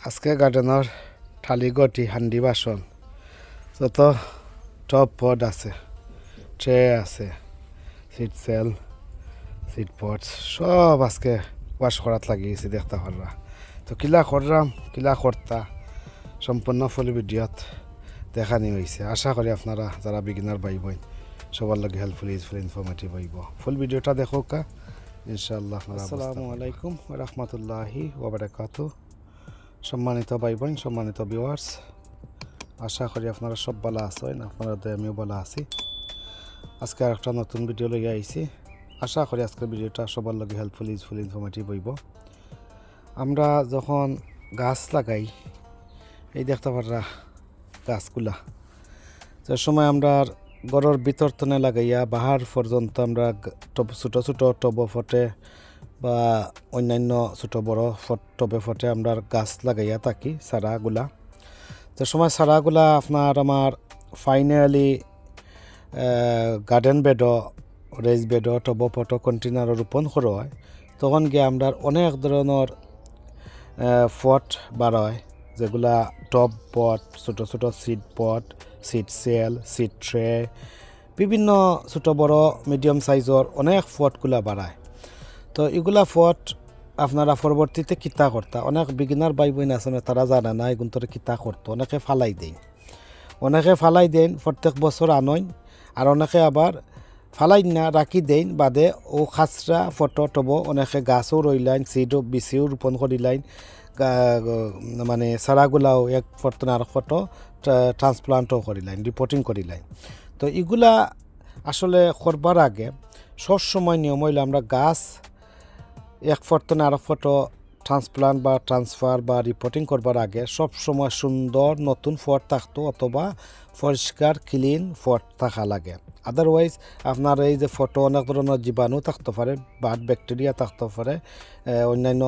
আজকে গার্ডেনের থালি গটি হান্ডি বাসন যত টপ পট আছে, ট্রে আছে, সিট সেল, সিট পটস সব আজকে ওয়াশ করাত লাগিয়েছি দেখতে পাররা। তো কিলা করলাম কিলা করতা সম্পূর্ণ ফুল ভিডিওত দেখানি হয়েছে। আশা করি আপনারা যারা বিগিনার ভাই বোন সবার লগে হেল্পফুল ইউজফুল ইনফরমেটিভ হইব। ফুল ভিডিওটা দেখো কা ইনশাআল্লাহ। আসসালামু আলাইকুম ওয়া রাহমাতুল্লাহি ওয়া বারাকাতুহু। সম্মানিত ভাই বোন, সম্মানিত ভিউয়ার্স, আশা করি আপনারা সব ভালো আছেন, আপনারা আমিও ভালো আছি। আজকে আর একটা নতুন ভিডিও লইয়া আইছি। আশা করি আজকের ভিডিওটা সবার লগে হেল্পফুল ইউজফুল ইনফরমেটিভ হইব। আমরা যখন গাছ লাগাই এই দেখতে পারা গাছগুলা যে সময় আমরা ঘরের ভিতর তনে লাগাইয়া বাহার পর্যন্ত আমরা ছোটো ছোটো টব ফটে বা অন্যান্য ছোটো বড় টবে ফটে আমরা গাছ লাগাইয়া থাকি চারাগুলা। যে সময় চারাগুলা আপনার আমার ফাইনালি গার্ডেন বেডও, রেজ বেডও, টব ফটো কন্টেনারও রোপণ করা হয়, তখন গিয়ে আমরা অনেক ধরনের পট বার হয়, যেগুলা টপ পট, ছোটো ছোটো সিড পট, সিড সেল, সিড ট্রে, বিভিন্ন ছোটো বড় মিডিয়াম সাইজর অনেক পটগুলা বাড়ায়। তো এগুলা পট আপনারা পরবর্তীতে কিতা করতা, অনেক বিগিনার ভাই বোন আছেন তারা জানে না এগুন তোরে কিতা করতো। অনেকে ফালাই দেন প্রত্যেক বছর আনইন, আর অনেকে আবার ফালাই না রাখি দেন বাদে ও খাসরা ফটো টব অনেকে গাছও রইলাইন, সিডও বিচিও রোপণ করিলাইন, মানে চারাগুলাও এক ফটো আর ফটো ট্রান্সপ্লান্টও করিলাইন, রিপোর্টিং করিলাইন। তো এগুলা আসলে করবার আগে সবসময় নিয়ম হইলে আমরা গাছ এক ফটো না আরেক ফটো ট্রান্সপ্লান্ট বা ট্রান্সফার বা রিপোর্টিং করবার আগে সব সময় সুন্দর নতুন ফট থাকতো অথবা পরিষ্কার ক্লিন ফট থাকা লাগে। আদারওয়াইজ আপনার এই যে ফটো অনেক ধরনের জীবাণু থাকতে পারে, বাদ ব্যাকটেরিয়া থাকতে পারে, অন্যান্য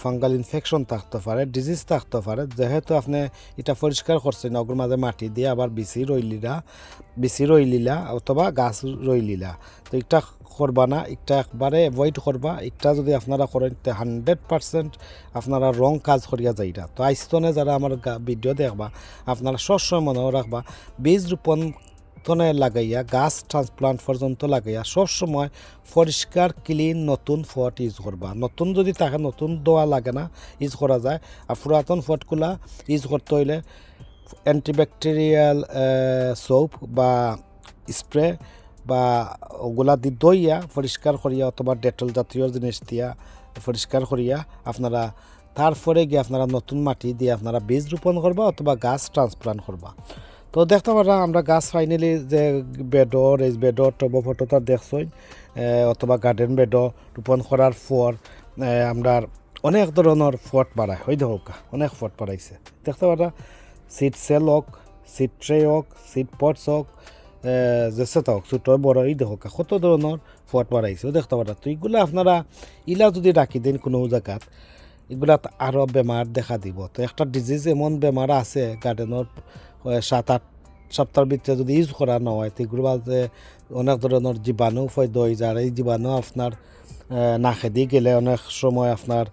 ফাঙ্গাল ইনফেকশন থাকতে পারে, ডিজিজ থাকতে পারে। যেহেতু আপনি এটা পরিষ্কার করছেন ওগুর মাঝে মাটি দিয়ে আবার বিচি রইলিলা অথবা গাছ রইলিলা, তো এটা করবা না, এটা একবারে অ্যাভয়েড করবা। এটা যদি আপনারা করেন 100% আপনারা রং কাজ করিয়া যাইরা। তো আইস্তনে যারা আমার ভিডিও দেখবা আপনারা সবসময় মনে রাখবা বীজ রোপণ তনে লাগাইয়া গাছ ট্রান্সপ্লান্ট পর্যন্ত লাগাইয়া সবসময় পরিষ্কার ক্লিন নতুন ফট ইউজ করবা। নতুন যদি তাকে নতুন দোয়া লাগে না ইউজ করা যায়, আর পুরাতন ফটগুলা ইউজ করতে হইলে অ্যান্টিব্যাকটেরিয়াল সোপ বা স্প্রে বা ওগুলা দি দইয়া পরিষ্কার করিয়া অথবা ডেটল জাতীয় জিনিস দিয়া পরিষ্কার করিয়া আপনারা তারপরে গিয়ে আপনারা নতুন মাটি দিয়ে আপনারা বীজ রোপণ করবা অথবা গাছ ট্রান্সপ্লান্ট করবা। তো দেখতে পারা আমরা গাছ ফাইনালি যে বেডর, রেজ বেডর, টব ফটো তার দেখছই অথবা গার্ডেন বেডও রোপণ করার পর আমরা অনেক ধরনের ফট বাড়ায় হয়ে হোক, অনেক ফট বাড়াইছে দেখতে পারা। সিট সেল হোক, সিট ট্রে হোক, সিট পটস হোক, যেসে হোক ছোটো বড় এই দেখো কত ধরনের ফট বাড়াইছে দেখতে পারা। তো এইগুলো আপনারা ইলা যদি রাখি দেন কোনো জায়গাত এগুলা আরও বেমার দেখা দিব। তো একটা ডিজিজ এমন বেমার আছে গার্ডেনের 7-8 সপ্তাহের ভিতরে যদি ইউজ করা না হয় তো এগুলো মাঝে অনেক ধরনের জীবাণু ফয়দা হয়ে যায়। এই জীবাণু আপনার নাকে দিয়ে গেলে অনেক সময় আপনার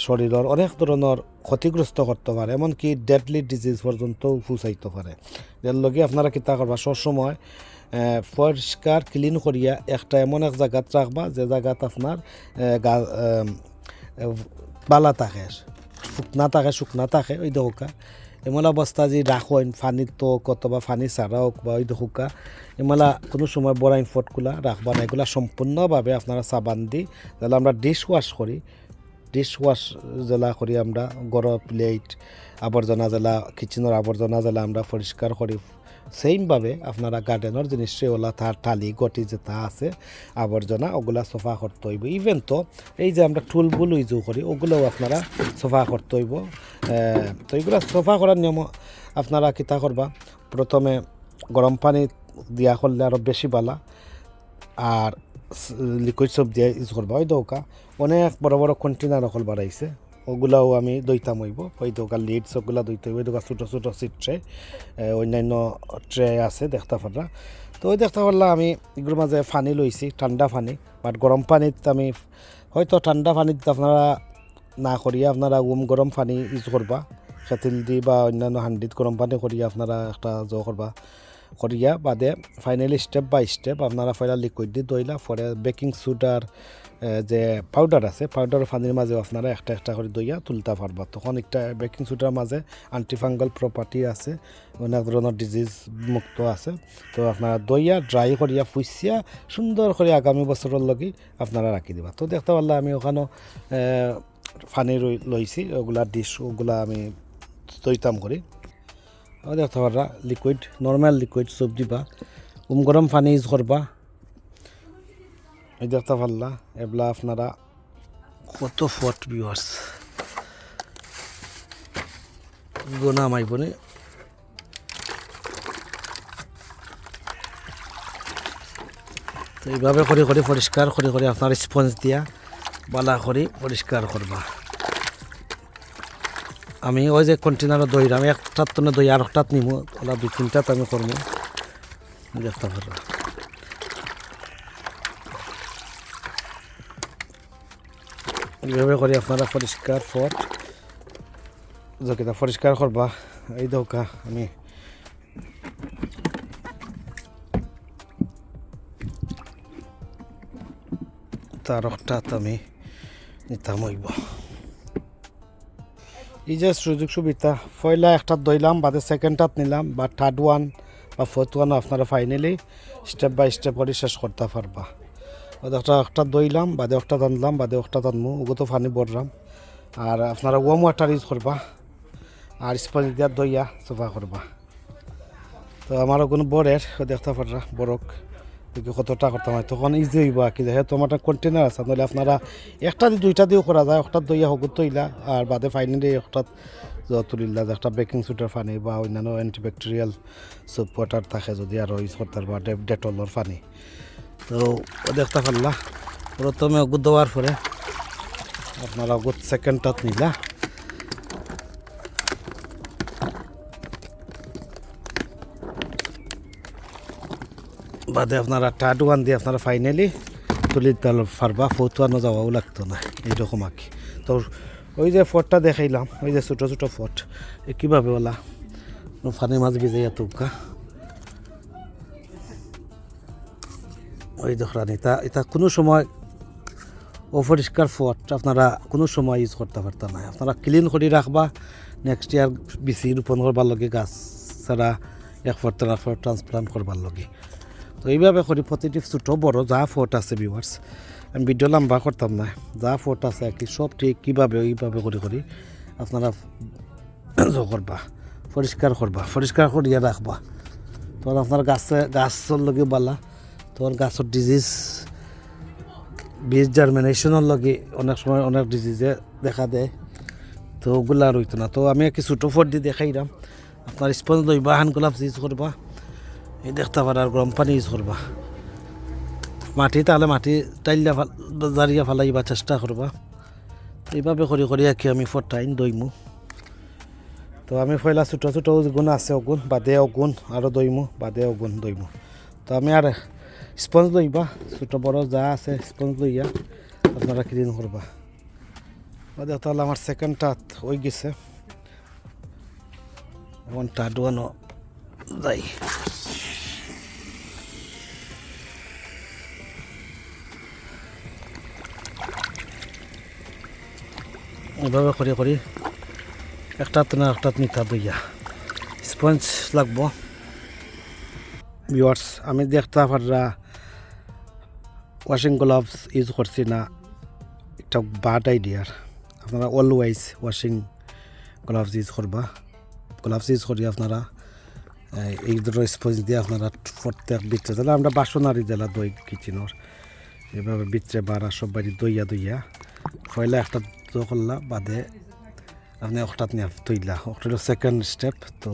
শরীরের অনেক ধরনের ক্ষতিগ্রস্ত করতে পারে, এমনকি ডেডলি ডিজিজ পর্যন্ত পৌঁছাইতে পারে। এর লগে আপনারা কিতা করবা সবসময় পরিষ্কার ক্লিন করিয়া একটা এমন এক জায়গাত রাখবা যে জায়গাত আপনার বালা থাকে, শুকনা থাকে ওই দোকা। এমন অবস্থা যে রাখেন ফানির তো অথবা ফানি ছাড়া হোক বা ওই দোকা এমলা কোনো সময় বড়াইন ফটগুলা রাখবা না। এগুলা সম্পূর্ণভাবে আপনারা সাবান দিই যেগুলো আমরা ডিশ ওয়াশ জেলা করি, আমরা গরম প্লেট আবর্জনা জেলা, কিচেনের আবর্জনা জেলা আমরা পরিষ্কার করি। সেইমভাবে আপনারা গার্ডেনের জিনিসটি ওলা তার টালি গটি যেটা আছে আবর্জনা ওগুলা সফা করতে হইব। ইভেন তো এই যে আমরা টুলগুলো ইউজ করি ওগুলোও আপনারা সফা করতে হইব। তো এইগুলো সফা করার নিয়ম আপনারা কিতা করবা, প্রথমে গরম পানি দিয়া করলে আরও বেশি ভালো, আর লিকুইড সোপ দিয়ে ইউজ করবা। ওই দৌকা অনেক বড় বড় কন্টেনার অকল বাড়াইছে ওগুলাও আমি দইতাম হইব। ওই দোকান লিডস ওগুলা দইতে হইব। ওই দোকান ছোটো ছোটো সিট ট্রে, অন্যান্য ট্রে আছে দেখতে পারলা। তো ওই দেখতে পারলা আমি এগুলোর মাঝে পানি লইছি, ঠান্ডা পানি, বাট গরম পানিতে আমি হয়তো ঠান্ডা পানিতে আপনারা না করিয়া আপনারা গরম পানি ইউজ করবা, কেতিল দি বা অন্যান্য হান্ডিত গরম পানি করিয়া আপনারা একটা করবা, করিয়া বাদে ফাইনালি স্টেপ বাই স্টেপ আপনারা পয়লা লিকুইড দিয়ে দইলা, পরে বেকিং সোডার যে পাউডার আছে পাউডার পানির মাঝে আপনারা একটা একটা করে দইয়া তুলতে পারবা। তখন একটা বেকিং সোডার মাঝে অ্যান্টিফাঙ্গাল প্রপার্টি আছে, অনেক ধরনের ডিজিজ মুক্ত আছে। তো আপনারা দইয়া ড্রাই করিয়া ফুসিয়া সুন্দর করে আগামী বছরের লগি আপনারা রাখি দিবা। তো দেখতে পারলে আমি ওখানে পানি লইছি, ওগুলা ডিশ ওগুলা আমি দইতাম করি। দেখতে পারা লিকুইড নর্মাল লিকুইড সব দিবা, গরম পানি ইউজ করবা। এই দেখতে পারলা এগুলা আপনারা কত ফট ভিউয়ার্স গোনা মাইবনে। তো এইভাবে করে করে পরিষ্কার করে করে আপনার স্পঞ্জ দিয়া বালা করে পরিষ্কার করবা। আমি ওই যে কন্টেনারও দইরাম, একটার তো দই আর একটাত নিমু, ওলা 2-3টাত আমি করবো। দেখতে পারবা এইভাবে করে আপনারা পরিষ্কার ফট যা পরিষ্কার করবা। এই দৌকা আমি তার একটাত আমি নিতাম হইব। এই যে সুযোগ সুবিধা, পয়লা একটা দইলাম বাদে সেকেন্ডটাত নিলাম বা থার্ড ওয়ান বা ফোর্থ ওয়ান আপনারা ফাইনালি স্টেপ বাই স্টেপ করে শেষ করতে পারবা। একটা দইলাম বাদে একটা টানলাম বাদে একটা টানবো, ওগুলো তো পানি বড়লাম। আর আপনারা ওয়ার্ম ওয়াটার ইউজ করবা আর স্পঞ্জ দিয়া দইয়া সোফা করবা। তো আমার কোনো বরের দেখতে পাররা বরক কতটা করতাম হয়, তখন ইজি হইব আর কি। যেহেতু আমার কন্টেনার আছে, নাহলে আপনারা একটা দিয়ে 2টা দিয়েও করা যায়। একটা দইয়া হগুত তৈলা আর বাদে ফাইনালি একটা তুলিলা, যে একটা বেকিং সোডার পানি বা অন্যান্য অ্যান্টিব্যাকটেরিয়াল সোপ ওয়াটার থাকে যদি আরও ইউজ করতে পারবা, ডেটলের পানি। তো দেখতে পারলা প্রথমে অগুত দেওয়ার পরে আপনারা অগুত সেকেন্ডটাত নিলা, বাদে আপনারা থার্ড ওয়ান দিয়ে আপনারা ফাইনালি তুলি পারবা। ফোর্থ ওয়ানও যাওয়াও লাগতো না এইরকম আর কি। তো ওই যে ফটটা দেখাইলাম, ওই যে ছোটো ছোটো ফট কীভাবে ওলা পানির মাছ ভিজে এতকা ওই দেখলাম। এটা কোনো সময় অপরিষ্কার ফট আপনারা কোনো সময় ইউজ করতে পারতাম না। আপনারা ক্লিন করে রাখবা, নেক্সট ইয়ার বেশি রোপণ করবার লগে গাছ ছাড়া এক ফট ট্রান্সপ্লান্ট করবার লগে। তো এইভাবে করি প্রতিটি ছোটো বড়ো যা ফট আছে ভিউয়ার্স, আমি ভিডিও লম্বা করতাম না, যা ফট আছে আর কি সব ঠিক কীভাবে ওইভাবে করি আপনারা করবা, পরিষ্কার করিয়া রাখবা। তখন আপনার গাছের লগে বালা, তখন গাছের ডিজিজ বীজ জার্মিনেশনের লগে অনেক সময় অনেক ডিজিজে দেখা দেয়। তো ওগুলা আর হইতো না। তো আমি একটি ছোটো ফট দিয়ে দেখাইলাম। আপনার স্পঞ্জ লইবা, হ্যান্ড গ্লাভস ইউজ করবা, এই দেখতে পারা আর গরম পানি ইউজ করবা। মাটি তাহলে মাটি টাইলিয়া জারিয়া ফালাইবা চেষ্টা করবা। এইভাবে করে আর কি আমি ফটাইন দইমু। তো আমি পয়লা ছোটো ছোটো গুণ আছে অগুণ বাদে অগুণ আরও দইমু বাদে অগুণ দইমু। তো আমি আর স্পঞ্জ লইবা, ছোটো বড়ো যা আছে স্পঞ্জ লইয়া আপনারা ক্লিন করবা। দেখতে হলে আমার সেকেন্ডটাত হয়ে গেছে, এখন থার্ড ওয়ানও যাই। এভাবে করি একটাত না একটাত নিতা দইয়া স্পঞ্জ লাগবো। ভিউয়ার্স আমি দেখতে পারা ওয়াশিং গ্লাভস ইউজ করছি না, একটা ব্যাড আইডিয়ার। আপনারা অলওয়েজ ওয়াশিং গ্লাভস ইউজ করবা। গ্লাভস ইউজ করি আপনারা এই দুটো স্পঞ্জ দিয়ে আপনারা প্রত্যেক বিত্রে দিলে আমরা বাসনারি দিলা দই কিচেনের এভাবে বিত্রে বাড়া সব বাড়ি দইয়া পয়লা একটা করলা বাদে আপনি অকটাত নিয়ে তৈলা অকটা সেকেন্ড স্টেপ। তো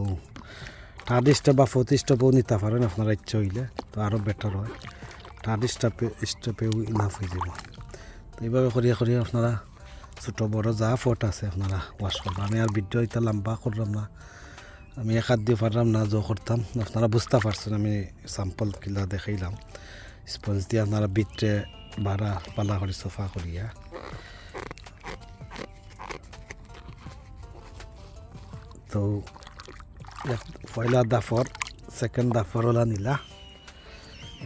থার্ড স্টেপ বা ফোর্থ স্টেপও নিতে পারেন আপনারা ইচ্ছা হইলে, তো আরও বেটার হয়। থার্ড স্টেপেও ইনাফ হয়ে যাব। তো এইভাবে করি আপনারা ছোটো বড় যা ফট আছে আপনারা ওয়াশ করবেন। আমি আর ভিডিও এটা লম্বা করলাম না, আমি এক হাত দিয়ে পারলাম না যো করতাম। আপনারা বুঝতে পারছেন আমি স্যাম্পল কিলা দেখাইলাম। স্পঞ্জ দিয়ে আপনারা বিটে বাড়া পালা করে সোফা করিয়া তো পয়লা দাফর সেকেন্ড দাফর ওলা নিলা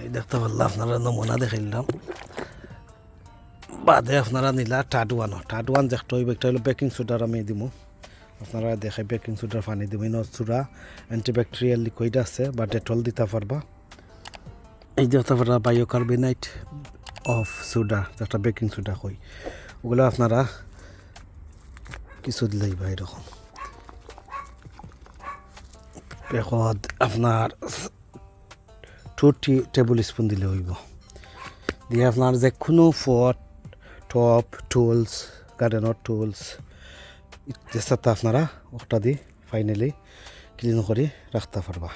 এই দেখতে পারলাম আপনারা নমুনা দেখাইলাম বাদে আপনারা নিলা টাড ওয়ান দেখতে হইব একটা হলো বেকিং সোডার আমি দিব আপনারা দেখাই বেকিং সোডার পানি দিব চূড়া অ্যান্টিব্যাকটেরিয়াল লিকুইড আছে বা ডেটল দিতে পারবা এই দেখতে পারবা বায়োকার্বনেট অফ সোডা যেটা বেকিং সোডা কই ওগুলো আপনারা কিছু দিলেই বা এরকম এখন আপনার 2 টেবিল স্পুন দিলে হইব দিয়ে আপনার যে কোনো ফট টপ টুলস গার্ডেনের টুলস চেষ্টাতে আপনারা ওটা দিয়ে ফাইনালি ক্লিন করে রাখতে পারবা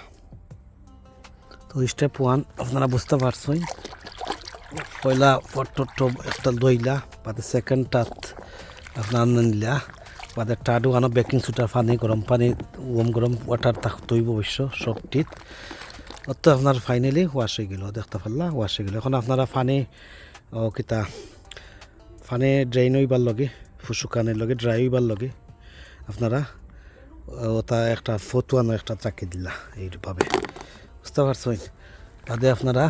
তো স্টেপ 1 আপনারা বুঝতে পারছেন পয়লা ফট টপ একটা দইলা বাদে সেকেন্ডটাত আপনার নিলা বাদে টাড ওয়ানো বেকিং সোডা পানি গরম ওয়াটার থাকতেই অবশ্য সবটিত অত আপনার ফাইনালি ওয়াশ হয়ে গেল দেখতে পারলা ওয়াশ হয়ে গেল এখন আপনারা পানি ড্রাইন হইবার লগে শুকানের লগে ড্রাই হইবার লগে আপনারা ওটা একটা ফতুয়ানো একটা চাকি দিলা এইভাবে বুঝতে পারছেন বাদে আপনারা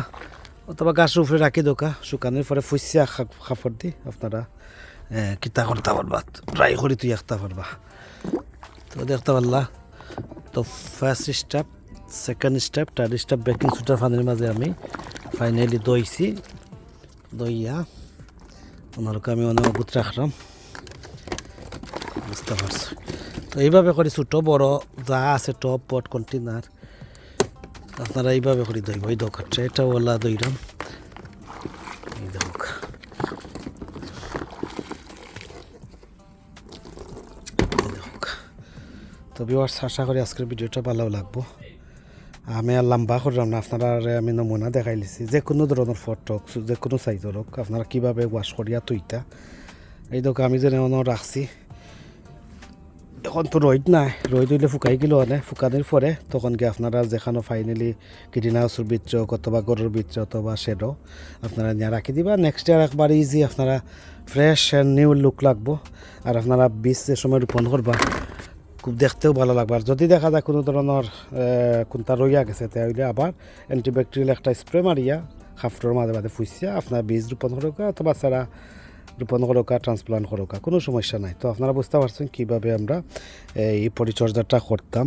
অথবা গাছের উপরে রাখি দোকা শুকানোর পরে ফুসিয়া কাপড় দি আপনারা কিতা করতে পারবা ড্রাই করে তুই রাখতে পারবা তো দেখতে পারলা তো first step second step third step baking সোডার পানির মাঝে আমি ফাইনালি দইয়া ওনারকে আমি অনেক অগুত রাখলাম বুঝতে পারছি তো এইভাবে করে ছোটো বড় যা আছে টপ পট কন্টেনার আপনারা এইভাবে করে দইব এই দোকানটা এটা ওলা দইরাম এই দেখ তো ভিউয়ার্স আশা করি আজকের ভিডিওটা ভালো লাগবো আমি আর লম্বা করলাম না আপনারা আমি নমুনা দেখাই লিছি যে কোনো ধরনের ফটো যে কোনো সাইজের হোক আপনারা কীভাবে ওয়াশ করিয়া তুইতা এই দোকান আমি যে রাখছি এখন তো রোদ নাই রোদ হইলে ফুকাই গেল ফুকানোর পরে তখন গিয়ে আপনারা যেখানে ফাইনালি গ্রিন হাউসের ভিতরে অথবা গরুর ভিতরে অথবা শেডো আপনারা নিয়ে রাখি দিবা নেক্সট ইয়ার একবার ইজি আপনারা ফ্রেশ অ্যান্ড নিউ লুক লাগবো আর আপনারা বীজ যে সময় রোপণ করবা খুব দেখতেও ভালো লাগবে আর যদি দেখা যায় কোনো ধরনের কোনটা রইয়া গেছে তাহলে আবার অ্যান্টিব্যাকটেরিয়াল একটা স্প্রে মারিয়া খাফটোর মাঝে মাঝে ফুসিয়া আপনার বীজ রোপণ করোকা অথবা ছাড়া রোপণ করোকা ট্রান্সপ্লান্ট করোকা কোনো সমস্যা নাই তো আপনারা বুঝতে পারছেন কীভাবে আমরা এই পরিচর্যাটা করতাম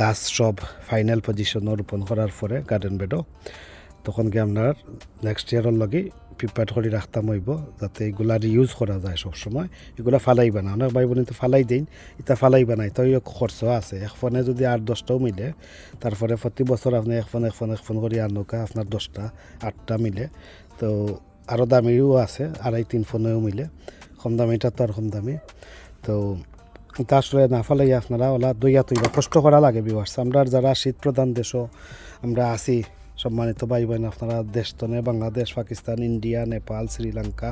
গাছ সব ফাইনাল পজিশনও রোপণ করার পরে গার্ডেন বেডও তখন গিয়ে আপনার নেক্সট ইয়ারের লগে প্রিপেয়ার করে রাখতাম হইব যাতে এগুলা রিউজ করা যায় সবসময় এগুলো ফালাইবা না অনেক ভাই বোন তো ফালাই দিন এটা ফালাইবা না তাই খরচ আছে এক ফোনে যদি 8-10টাও মিলে তারপরে প্রতি বছর আপনি এক ফোন করে আনোকা আপনার 10টা 8টা মিলে তো আরও দামিও আছে 2.5-3 ফোনেও মিলে কম দামিটা তো আর কম দামি তো তা আসলে না ফালাইয়া আপনারা ওলা দইয়া তৈবা কষ্ট করা লাগে ভিউয়ার্স আমরা যারা শীত প্রধান দেশও আমরা আছি সম্মানিত ভাই বোন আপনারা দেশ তনে বাংলাদেশ পাকিস্তান ইন্ডিয়া নেপাল শ্রীলঙ্কা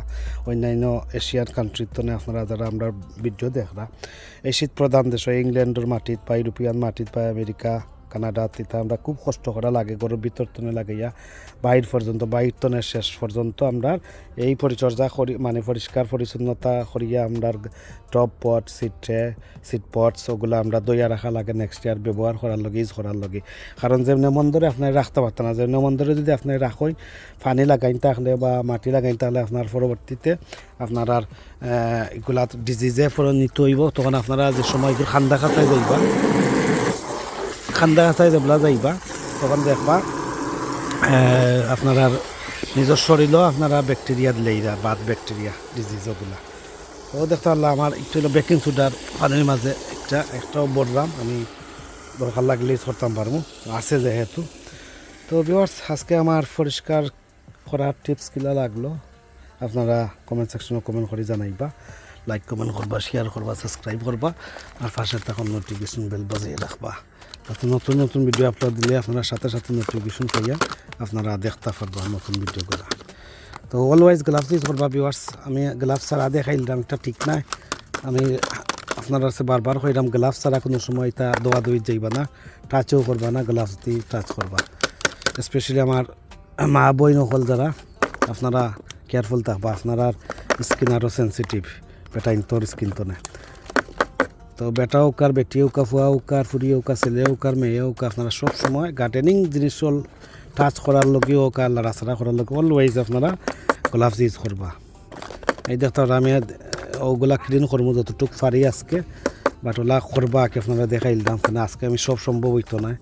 অন্যান্য এশিয়ান কান্ট্রির তনে আপনারা যারা আমরা ভিডিও দেখরা এই শীত প্রধান দেশ ইংল্যান্ডের মাটিত বা ইউরোপিয়ান মাটিত বা আমেরিকা কানাডা তিতা আমরা খুব কষ্ট করা লাগে গরুর ভিতর তনে লাগাইয়া বাইর পর্যন্ত বাইর তনের শেষ পর্যন্ত আমরা এই পরিচর্যা করি মানে পরিষ্কার পরিচ্ছন্নতা করিয়া আমরা টপ পট সিট পটস ওগুলো আমরা দইয়া রাখা লাগে নেক্সট ইয়ার ব্যবহার করার লগে ইউজ করার লগে কারণ যেমনি মন্দরে আপনার রাখতে পারতেন না যেমনি মন্দরে যদি আপনি রাখেন পানি লাগাইন থাকলে বা মাটি লাগাইন তাহলে আপনার পরবর্তীতে আপনার আর এগুলা ডিজিজে নিতে হইব তখন আপনারা যে সময় খান্দা খাতায় যাইবা খান্দা খাতায় যেগুলা যাইবা তখন দেখবা আপনার নিজের শরীরও আপনারা ব্যাকটেরিয়া দিলেই বাদ ব্যাকটেরিয়া ডিজিজ ওগুলা তো দেখতে পারলাম আমার একটু হলো বেকিং সোডার পানির মাঝে একটাও বললাম আমি দরকার লাগলেই করতাম পারবো আছে যেহেতু তো ভিউয়ার্স আজকে আমার পরিষ্কার করার টিপস কিলা লাগলো আপনারা কমেন্ট সেকশনে কমেন্ট করে জানাইবা লাইক কমেন্ট করবা শেয়ার করবা সাবস্ক্রাইব করবা আর পাশে তখন নোটিফিকেশন বেল বাজিয়ে রাখবা তাতে নতুন নতুন ভিডিও আপলোড দিলে আপনারা সাথে সাথে নোটিফিকেশন পাইয়া আপনারা দেখতে পারবা নতুন ভিডিও করা তো অলওয়েজ গ্লাভস ইউজ করবা ভিউয়ার্স আমি গ্লাভস ছাড়া দেখাইলাম এটা ঠিক নাই আমি আপনার কাছে বারবার কইলাম গ্লাভস ছাড়া কোনো সময় এটা দৌড়াদৌড়ি যাইবা না টাচও করবা না গ্লাভস দিয়ে টাচ করবা স্পেশালি আমার মা বই নকল যারা আপনারা কেয়ারফুল থাকবা আপনার স্কিন আরও সেন্সিটিভ বেটা ইন্তর স্কিন তো না তো বেটা হোক আর বেটি হোক, ফুয়া হোক আর ফুরি হোক, ছেলে হোক আর মেয়ে হোক, আপনারা সব সময় গার্ডেনিং জিনিস টাচ করার লগে হোক আর লড়াচড়া করার লগে অলওয়েজ আপনারা গ্লাভস ইউজ করবা। এই দেখতে আমি ওগুলা ক্লিন করবো যতটুকু পারি আজকে, বাট ওলা করবা কি আপনারা দেখাইলাম, কেন আজকে আমি সব সম্ভব হইতো না।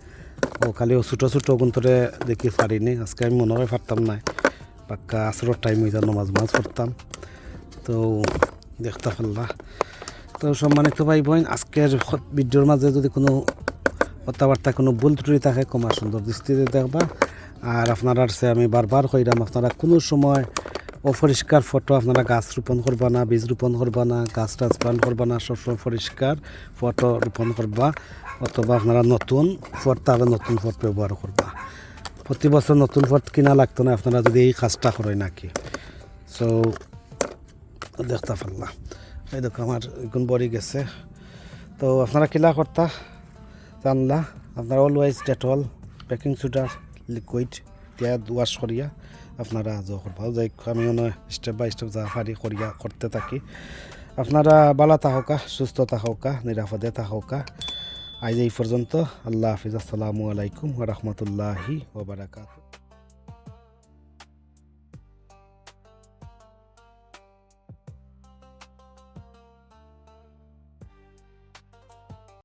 ও খালি ও ছোটো ছোটো গুন্তরে দেখি পারিনি, আজকে আমি মনে হয় পারতাম না, পাক্কা আসরের টাইম হইতাম, নমাজ পড়তাম। তো দেখতে পারলা। তো সম্মানিত ভাই বোন, আজকের ভিডিওর মাঝে যদি কোনো কথাবার্তা কোনো ভুল ত্রুটি থাকে কমা সুন্দর দৃষ্টিতে দেখবা। আর আপনারা আমি বারবার কইরাম, আপনারা কোনো সময় অপরিষ্কার ফটো আপনারা গাছ রোপণ করবা না, বীজ রোপণ করবা না, গাছ ট্রান্সপ্লান্ট করবা না, সবসময় পরিষ্কার ফটো রোপণ করবা, অথবা আপনারা নতুন ফট তার নতুন ফট ব্যবহার করবা। প্রতি বছর নতুন ফট কিনা লাগতো না আপনারা যদি এই কাজটা করেন নাকি। সো দেখতে পারলাম এই দেখো আমার এখন বড়ি গেছে। তো আপনারা কিলা করতা জানলা, আপনারা always Dettol, baking soda, liquid দিয়া ওয়াশ করিয়া আপনারা যা করবা। যাই আমি স্টেপ বাই স্টেপ যা পারি করিয়া করতে থাকি। আপনারা ভালো থাকা, সুস্থ থাকা, নিরাপদে থাকা। আজ এই পর্যন্ত। আল্লাহ হাফিজ। আসসালামু আলাইকুম ওয়া রাহমাতুল্লাহি ওয়া বারাকাতুহু।